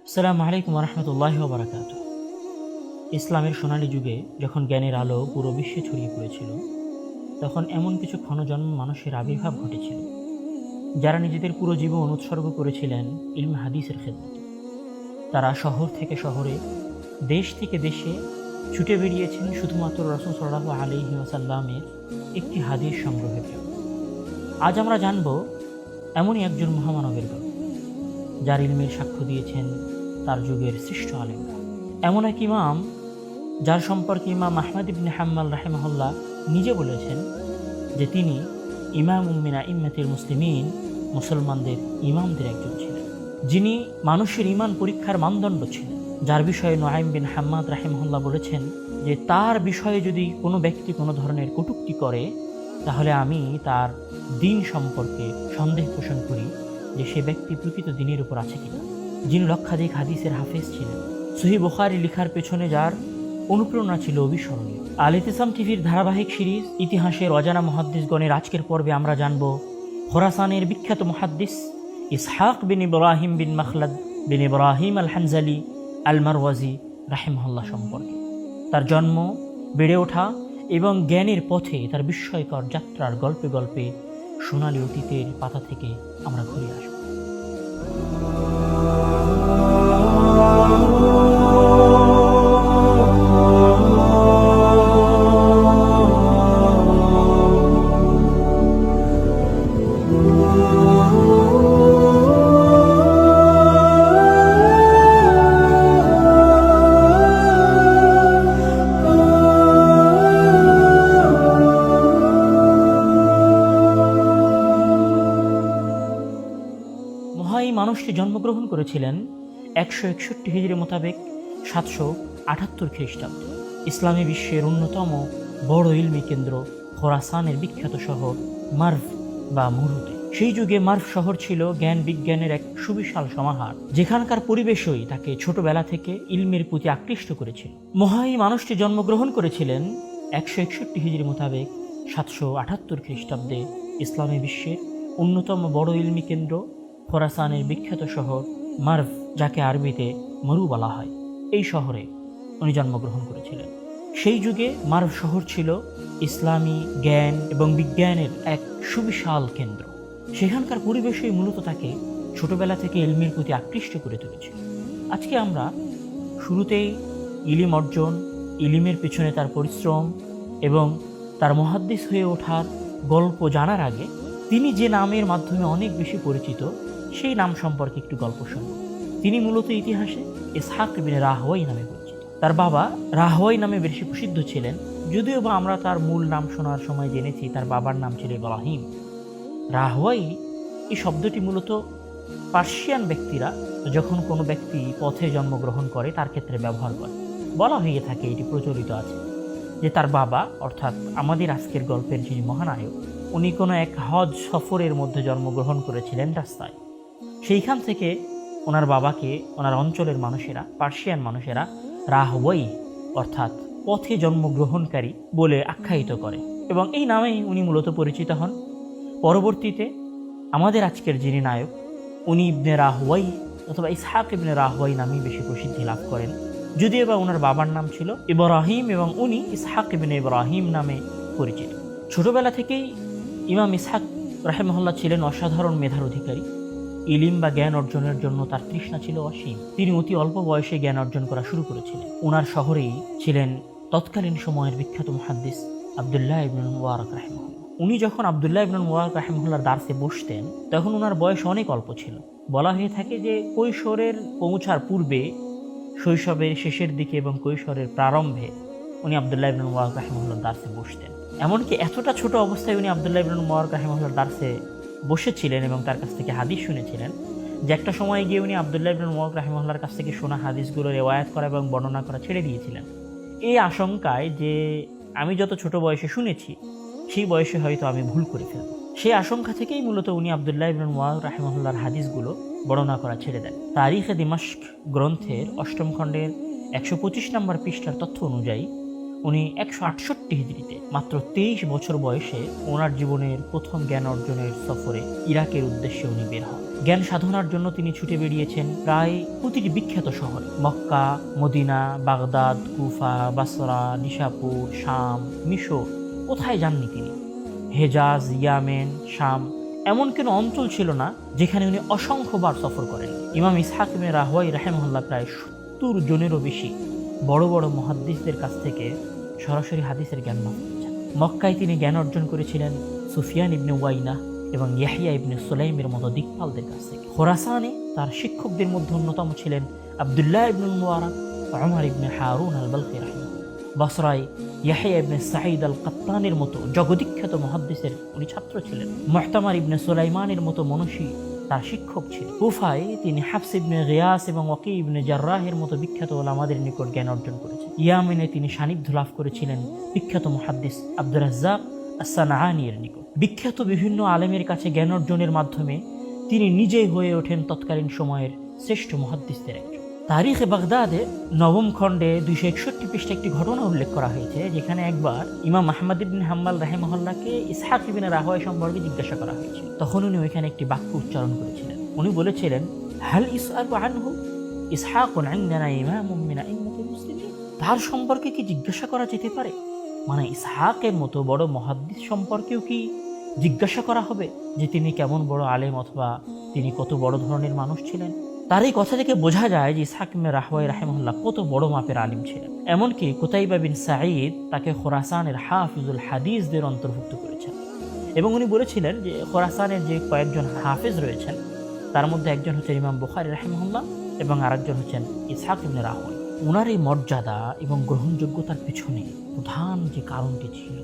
আসসালামু আলাইকুম রহমতুল্লাহি ওয়া বারাকাতুহু। ইসলামের সোনালী যুগে যখন জ্ঞানের আলো পুরো বিশ্বে ছড়িয়ে পড়েছিল, তখন এমন কিছু ক্ষণজন্ম মানুষের আবির্ভাব ঘটেছিল যারা নিজেদের পুরো জীবন উৎসর্গ করেছিলেন ইলম হাদিসের খেদমতে। তারা শহর থেকে শহরে, দেশ থেকে দেশে ছুটে বেরিয়েছেন শুধুমাত্র রাসূল সাল্লাল্লাহু আলাইহি ওয়াসাল্লামের একটি হাদিস সংগ্রহের জন্য। আজ আমরা জানব এমনই একজন মহামানবের গল্প, যার ইলমের সাক্ষ্য দিয়েছেন তার যুগের শ্রেষ্ঠ আলেমরা। এমন এক ইমাম যার সম্পর্কে ইমাম আহমদ ইবনে হাম্মাল রাহিমাহুল্লাহ নিজে বলেছেন যে তিনি ইমামুম মিন আইম্মাতিল মুসলিমিন, মুসলমানদের ইমামদের একজন ছিলেন, যিনি মানুষের ইমান পরীক্ষার মানদণ্ড ছিলেন। যার বিষয়ে নুআইম বিন হাম্মাদ রাহিমাহুল্লাহ বলেছেন যে তার বিষয়ে যদি কোনো ব্যক্তি কোনো ধরনের কটূক্তি করে, তাহলে আমি তার দিন সম্পর্কে সন্দেহ পোষণ করি যে সে ব্যক্তি প্রকৃত দিনের উপর আছে কিনা। যিনি লক্ষাধিক হাদিসের হাফেজ ছিলেন, সহিহ বুখারী লেখার পেছনে যার অনুপ্রেরণা ছিল অবিস্মরণীয়। আল ইতিসাম টিভির ধারাবাহিক সিরিজ ইতিহাসের অজানা মুহাদ্দিসগণের আজকের পর্বে আমরা জানব খোরাসানের বিখ্যাত মুহাদ্দিস ইসহাক বিন ইব্রাহিম বিন মাখলাদ বিন ইব্রাহিম আল হানজালি আল মারওয়াজি রাহিমাহুল্লাহ সম্পর্কে। তার জন্ম, বেড়ে ওঠা এবং জ্ঞানের পথে তার বিস্ময়কর যাত্রার গল্পে গল্পে সোনালী অতীতের পাতা থেকে আমরা ঘুরে আসব। এই মানুষটি জন্মগ্রহণ করেছিলেন 161 হিজরি মোতাবেক 778 খ্রিস্টাব্দে ইসলামী বিশ্বের অন্যতম বড় ইলমি কেন্দ্র খোরাসানের বিখ্যাত শহর মার্ভ বা মুরুতে। সেই যুগে মার্ভ শহর ছিল জ্ঞান বিজ্ঞানের এক সুবিশাল সমাহার, যেখানকার পরিবেশই তাকে ছোটবেলা থেকে ইলমের প্রতি আকৃষ্ট করেছিল। এই মানুষটি জন্মগ্রহণ করেছিলেন 161 হিজরি মোতাবেক 778 খ্রিস্টাব্দে ইসলামী বিশ্বের অন্যতম বড় ইলমি কেন্দ্র খোরাসানের বিখ্যাত শহর মার্ভ, যাকে আরবিতে মরু বলা হয়। এই শহরে উনি জন্মগ্রহণ করেছিলেন। সেই যুগে মার্ভ শহর ছিল ইসলামী জ্ঞান এবং বিজ্ঞানের এক সুবিশাল কেন্দ্র। সেখানকার পরিবেশই মূলত তাকে ছোটবেলা থেকে ইলমের প্রতি আকৃষ্ট করে তুলেছিল। আজকে আমরা শুরুতেই ইলিম অর্জন, ইলিমের পিছনে তার পরিশ্রম এবং তার মুহাদ্দিস হয়ে ওঠার গল্প জানার আগে তিনি যে নামের মাধ্যমে অনেক বেশি পরিচিত, সেই নাম সম্পর্কে একটু গল্প শুনব। তিনি মূলত ইতিহাসে ইসহাক বিন রাহওয়াই নামে পরিচিত। তার বাবা রাহওয়াই নামে বেশি প্রসিদ্ধ ছিলেন, যদিও বা আমরা তার মূল নাম শোনার সময় জেনেছি তার বাবার নাম ছিল ইব্রাহিম। রাহওয়াই এই শব্দটি মূলত পার্সিয়ান ব্যক্তিরা যখন কোনো ব্যক্তি পথে জন্মগ্রহণ করে তার ক্ষেত্রে ব্যবহার করে। বলা হয়ে থাকে, এটি প্রচলিত আছে যে তার বাবা, অর্থাৎ আমাদের আজকের গল্পের যিনি মহানায়ক, উনি কোনো এক হজ সফরের মধ্যে জন্মগ্রহণ করেছিলেন রাস্তায়। সেইখান থেকে ওনার বাবাকে ওনার অঞ্চলের মানুষেরা, পার্সিয়ান মানুষেরা রাহওয়াই অর্থাৎ পথে জন্মগ্রহণকারী বলে আখ্যায়িত করে এবং এই নামেই উনি মূলত পরিচিত হন। পরবর্তীতে আমাদের আজকের যিনি নায়ক, উনি ইবনে রাহওয়াই অথবা ইসহাক ইবনে রাহওয়াই নামেই বেশি প্রসিদ্ধি লাভ করেন, যদিও বা ওনার বাবার নাম ছিল ইব্রাহিম এবং উনি ইসহাক ইবনে ইব্রাহিম নামে পরিচিত। ছোটবেলা থেকেই ইমাম ইসহাক রাহিমাহুল্লাহ ছিলেন অসাধারণ মেধার অধিকারী। ইলিম বা জ্ঞান অর্জনের জন্য তার তৃষ্ণা ছিল অসীম। তিনি অতি অল্প বয়সে জ্ঞান অর্জন করা শুরু করেছিলেন। ওনার শহরেই ছিলেন তৎকালীন সময়ের বিখ্যাত মুহাদ্দিস আব্দুল্লাহ ইবনুল মুবারক রাহিমাহুল্লাহ। উনি যখন আব্দুল্লাহ ইবনুল মুবারক রাহিমাহুল্লাহর দার্সে বসতেন, তখন ওনার বয়স অনেক অল্প ছিল। বলা হয়ে থাকে যে কৈশোরের পৌঁছার পূর্বে, শৈশবের শেষের দিকে এবং কৈশোরের প্রারম্ভে উনি আব্দুল্লাহ ইবনুল মুবারক রাহিমাহুল্লাহর দার্সে বসতেন। এমনকি এতটা ছোট অবস্থায় উনি আব্দুল্লাহ ইবনুল মুবারক রাহিমাহুল্লাহর দার্সে বসেছিলেন এবং তার কাছ থেকে হাদিস শুনেছিলেন যে একটা সময় গিয়ে উনি আব্দুল্লাহ ইবনুল মুবারক রাহিমাহুল্লাহর কাছ থেকে শোনা হাদিসগুলো রিওয়ায়াত করা এবং বর্ণনা করা ছেড়ে দিয়েছিলেন, এই আশঙ্কায় যে আমি যত ছোট বয়সে শুনেছি সেই বয়সে হয়তো আমি ভুল করে ফেলব। সেই আশঙ্কা থেকেই মূলত উনি আব্দুল্লাহ ইবনুল মুবারক রাহিমাহুল্লাহর হাদিসগুলো বর্ণনা করা ছেড়ে দেন। তারিখে দিমাশক গ্রন্থের 8ম খণ্ডের 125 নম্বর পৃষ্ঠার তথ্য অনুযায়ী উনি 168 হিজরিতে মাত্র 23 বছর বয়সে ওনার জীবনের প্রথম জ্ঞান অর্জনের সফরে ইরাকের উদ্দেশ্যে উনি বের হন। জ্ঞান সাধনার জন্য তিনি ছুটে বেরিয়েছেন প্রায় প্রতিটি বিখ্যাত শহরে, মক্কা, মদিনা, বাগদাদ, কুফা, বাসরা, নিশাপুর, শাম, মিশর, কোথায় যাননি তিনি। হেজাজ, ইয়ামেন, শাম, এমন কোনো অঞ্চল ছিল না যেখানে উনি অসংখ্যবার সফর করেন। ইমাম ইসহাক ইবনে রাহওয়াই রাহিমাহুল্লাহ প্রায় 70 জনেরও বেশি বড় বড় মুহাদ্দিসদের কাছ থেকে সরাসরি হাদিসের জ্ঞান লাভ করেছেন। মক্কায় তিনি জ্ঞান অর্জন করেছিলেন সুফিয়ান ইবনে ওয়াইনা এবং ইয়াহিয়া ইবনে সুলাইমের মতো দিকপালদের কাছ থেকে। খোরাসানে তার শিক্ষকদের মধ্যে অন্যতম ছিলেন আবদুল্লাহ ইবনুল মুবারাক, উমর ইবনে হারুন আল বালখি রাহিমাহুল্লাহ। বসরায় ইয়াহিয়া ইবনে সাঈদ আল কাত্তানের মতো জগদ্বিখ্যাত মুহাদ্দিসের উনি ছাত্র ছিলেন। মুহতামার ইবনে সুলাইমানের মতো মনীষী তার শিক্ষক ছিলেন। কুফায় তিনি হাফস ইবনে গিয়াস এবং ওয়াকি ইবনে জাররাহের মতো বিখ্যাত ওলামাদের নিকট জ্ঞান অর্জন করেছেন। ইয়ামেনে তিনি সান্নিধ্য লাভ করেছিলেন বিখ্যাত মুহাদ্দিস আব্দুর রাজ্জাক আস-সানআনীর নিকট। বিখ্যাত বিভিন্ন আলেমের কাছে জ্ঞান অর্জনের মাধ্যমে তিনি নিজেই হয়ে ওঠেন তৎকালীন সময়ের শ্রেষ্ঠ মুহাদ্দিসদের একজন। তারিখে বাগদাদে 9ম খণ্ডে 261 পৃষ্ঠা একটি ঘটনা উল্লেখ করা হয়েছে, যেখানে একবার ইমাম আহমদ ইবনে হাম্বল রাহিমাহুল্লাহকে ইসহাক ইবনে রাহওয়াই সম্পর্কে জিজ্ঞাসা করা হয়েছিল। তখন উনি ওইখানে একটি বাক্য উচ্চারণ করেছিলেন। উনি বলেছিলেন, হাল ইসআলু আনহু ইসহাকুন ইনদানা ইমামুম মিন আইম্মাতিল মুসলিমিন। তার সম্পর্কে কি জিজ্ঞাসা করা যেতে পারে? মানে ইসহাকের মতো বড় মুহাদ্দিস সম্পর্কেও কি জিজ্ঞাসা করা হবে যে তিনি কেমন বড় আলেম অথবা তিনি কত বড় ধরনের মানুষ ছিলেন? তার এই কথা থেকে বোঝা যায় যে ইসহাক ইবনে রাহওয়াই রাহিমাহুল্লাহ কত বড় মাপের আলিম ছিলেন। এমনকি কুতাইবা বিন সাঈদ তাকে খোরাসানের হাফিজুল হাদিসদের অন্তর্ভুক্ত করেছেন এবং উনি বলেছিলেন যে খোরাসানের যে কয়েকজন হাফিজ রয়েছেন তার মধ্যে একজন হচ্ছেন ইমাম বুখারী রাহিমাহুল্লাহ এবং আরেকজন হচ্ছেন ইসহাক ইবনে রাহওয়াই। ওনার এই মর্যাদা এবং গ্রহণযোগ্যতার পিছনে প্রধান যে কারণটি ছিল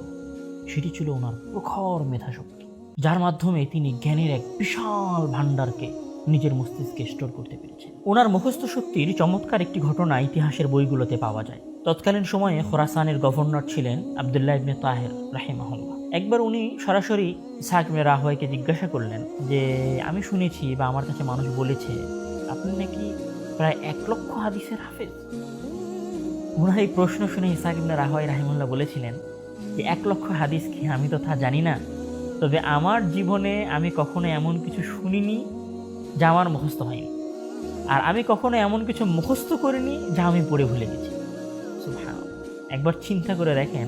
সেটি ছিল ওনার প্রখর মেধাশক্তি, যার মাধ্যমে তিনি জ্ঞানের এক বিশাল ভাণ্ডারকে নিজের মস্তিষ্কে স্টোর করতে পেরেছেন। ওনার মুখস্থ শক্তির চমৎকার একটি ঘটনা ইতিহাসের বইগুলোতে পাওয়া যায়। তৎকালীন সময়ে খোরাসানের গভর্নর ছিলেন আবদুল্লাহ ইবনে তাহের রাহিমাহুল্লাহ। একবার উনি সরাসরি ইসহাক ইবনে রাহওয়াইকে জিজ্ঞাসা করলেন যে আমি শুনেছি বা আমার কাছে মানুষ বলেছে আপনি নাকি প্রায় 1 লক্ষ হাদিসের হাফেজ। ওনার এই প্রশ্ন শুনে ইসহাক ইবনে রাহওয়াই রাহিমাহুল্লাহ বলেছিলেন যে 1 লক্ষ হাদিস কি আমি তো তা জানি না, তবে আমার জীবনে আমি কখনো এমন কিছু শুনিনি যা আমার মুখস্থ হয়নি, আর আমি কখনো এমন কিছু মুখস্থ করিনি যা আমি পড়ে ভুলে গেছি। সুবহানাল্লাহ, একবার চিন্তা করে দেখেন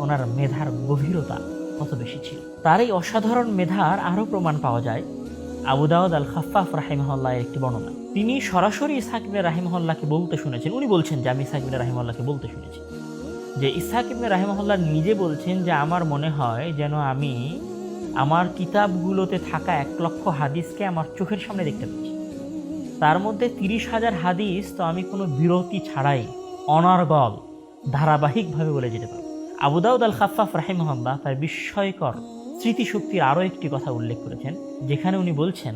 ওনার মেধার গভীরতা কত বেশি ছিল। তার এই অসাধারণ মেধার আরও প্রমাণ পাওয়া যায় আবু দাউদ আল খাফফাফ রাহিমাহুল্লাহের একটি বর্ণনা। তিনি সরাসরি ইসহাক ইবনে রাহিমাহুল্লাহকে বলতে শুনেছেন। উনি বলছেন যে আমি ইসহাক ইবনে রাহিমাহুল্লাহকে বলতে শুনেছি যে ইসহাক ইবনে রাহিমাহুল্লাহ নিজে বলছেন যে আমার মনে হয় যেন আমি আমার কিতাবগুলোতে থাকা 1 লক্ষ হাদিসকে আমার চোখের সামনে দেখতে পাচ্ছি। তার মধ্যে 30,000 হাদিস তো আমি কোনো বিরতি ছাড়াই অনর্গল ধারাবাহিকভাবে বলে যেতে পারি। আবু দাউদ আল খাফফাফ রাহিমাহুল্লাহ তার বিস্ময়কর স্মৃতিশক্তির আরও একটি কথা উল্লেখ করেছেন, যেখানে উনি বলছেন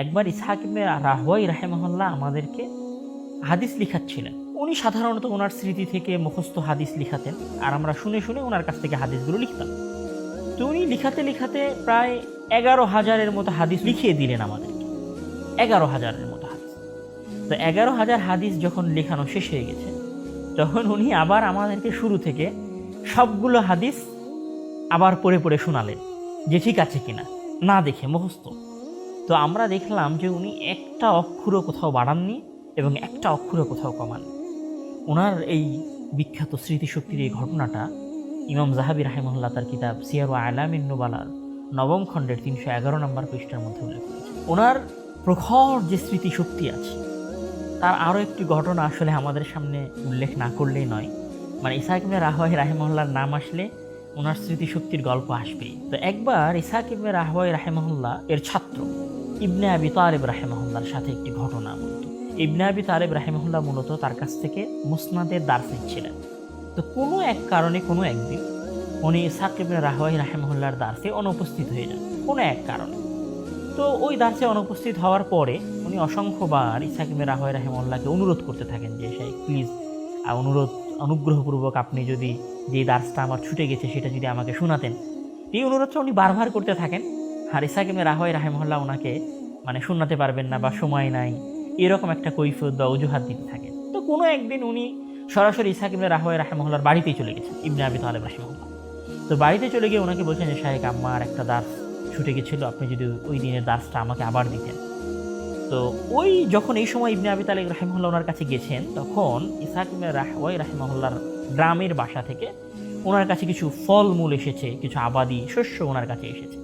একবার ইসহাক ইবনে রাহওয়াই রাহিমাহুল্লাহ আমাদেরকে হাদিস লিখাচ্ছিলেন। উনি সাধারণত ওনার স্মৃতি থেকে মুখস্থ হাদিস লিখাতেন আর আমরা শুনে শুনে ওনার কাছ থেকে হাদিসগুলো লিখতাম। তো উনি লিখাতে লিখাতে প্রায় 11,000-এর মতো হাদিস লিখিয়ে দিলেন আমাদেরকে। 11,000-এর মতো হাদিস। তো 11,000 হাদিস যখন লেখানো শেষ হয়ে গেছে তখন উনি আবার আমাদেরকে শুরু থেকে সবগুলো হাদিস আবার পড়ে পড়ে শোনালেন যে ঠিক আছে কিনা, না দেখে মুখস্থ। তো আমরা দেখলাম যে উনি একটা অক্ষরও কোথাও বাড়াননি এবং একটা অক্ষরও কোথাও কমান। ওনার এই বিখ্যাত স্মৃতিশক্তির এই ঘটনাটা ইমাম যাহাবী রাহিমাহুল্লাহ তার কিতাব সিয়ারু আলামিন নুবালার 9ম খণ্ডের 311 নম্বর পৃষ্ঠার মধ্যে উল্লেখ করেছেন। ওনার প্রখর যে স্মৃতিশক্তি আছে তার আরও একটি ঘটনা আসলে আমাদের সামনে উল্লেখ না করলেই নয়। মানে ইসহাক ইবনে রাহওয়াই রাহিমাহুল্লাহর নাম আসলে ওনার স্মৃতিশক্তির গল্প আসবেই। তো একবার ইসহাক ইবনে রাহওয়াই রাহিমাহুল্লাহ এর ছাত্র ইবনে আবি তালেব রাহিমাহুল্লাহর সাথে একটি ঘটনা। মূলত ইবনে আবি তালেব রাহিমাহুল্লাহ মূলত তার কাছ থেকে মুসনাদের দার্স নিচ্ছিলেন। তো কোনো এক কারণে কোনো একদিন উনি ইসহাক ইবনে রাহওয়াই রাহিমাহুল্লাহর দার্সে অনুপস্থিত হয়ে যান কোনো এক কারণে। তো ওই দার্সে অনুপস্থিত হওয়ার পরে উনি অসংখ্যবার ইসহাক ইবনে রাহওয়াই রাহিমাহুল্লাহকে অনুরোধ করতে থাকেন যে শাইখ প্লিজ অনুগ্রহপূর্বক আপনি যদি যে দার্সটা আমার ছুটে গেছে সেটা যদি আমাকে শোনাতেন। এই অনুরোধটা উনি বারবার করতে থাকেন আর ইসহাক ইবনে রাহওয়াই রাহিমাহুল্লাহ ওনাকে শোনাতে পারবেন না বা সময় নাই এরকম একটা কৈফিয়ত বা অজুহাত দিতে থাকেন। তো কোনো একদিন উনি সরাসরি ইসহাক ইবনে রাহওয়াই রাহিমাহুল্লাহর বাড়িতেই চলে গেছেন ইবনে আবি তালেব রাহিমাহুল্লাহ। তো বাড়িতে চলে গিয়ে ওনাকে বলছেন যে শাইখ আমার একটা দার্স ছুটে গেছিলো, আপনি যদি ওই দিনের দার্সটা আমাকে আবার দিতেন। তো ওই যখন এই সময় ইবনে আবি তালিব রাহিমাহুল্লাহ ওনার কাছে গেছেন, তখন ইসহাক ইবনে রাহওয়াই রাহিমাহুল্লাহর গ্রামের বাসা থেকে ওনার কাছে কিছু ফলমূল এসেছে, কিছু আবাদি শস্য ওনার কাছে এসেছে।